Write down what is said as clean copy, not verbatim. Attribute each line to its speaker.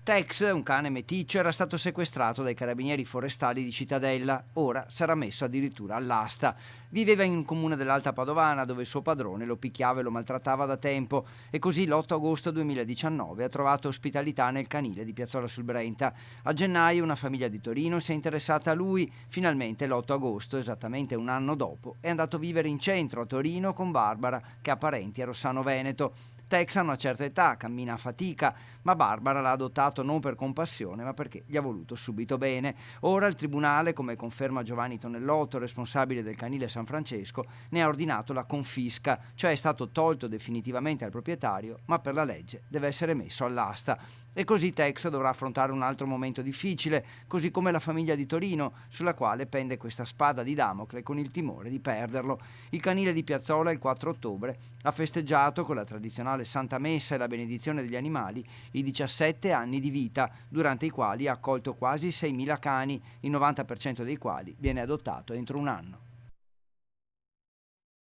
Speaker 1: Tex, un cane meticcio, era stato sequestrato dai carabinieri forestali di Cittadella. Ora sarà messo addirittura all'asta. Viveva in un comune dell'Alta Padovana dove il suo padrone lo picchiava e lo maltrattava da tempo, e così l'8 agosto 2019 ha trovato ospitalità nel canile di Piazzola sul Brenta. A gennaio una famiglia di Torino si è interessata a lui. Finalmente l'8 agosto, esattamente un anno dopo, è andato a vivere in centro a Torino con Barbara, che ha parenti a Rossano Veneto. Tex ha una certa età, cammina a fatica, ma Barbara l'ha adottato non per compassione, ma perché gli ha voluto subito bene. Ora il tribunale, come conferma Giovanni Tonellotto, responsabile del canile San Francesco, ne ha ordinato la confisca, cioè è stato tolto definitivamente al proprietario, ma per la legge deve essere messo all'asta. E così Tex dovrà affrontare un altro momento difficile, così come la famiglia di Torino, sulla quale pende questa spada di Damocle con il timore di perderlo. Il canile di Piazzola il 4 ottobre ha festeggiato con la tradizionale Santa Messa e la benedizione degli animali i 17 anni di vita, durante i quali ha accolto quasi 6.000 cani, il 90% dei quali viene adottato entro un anno.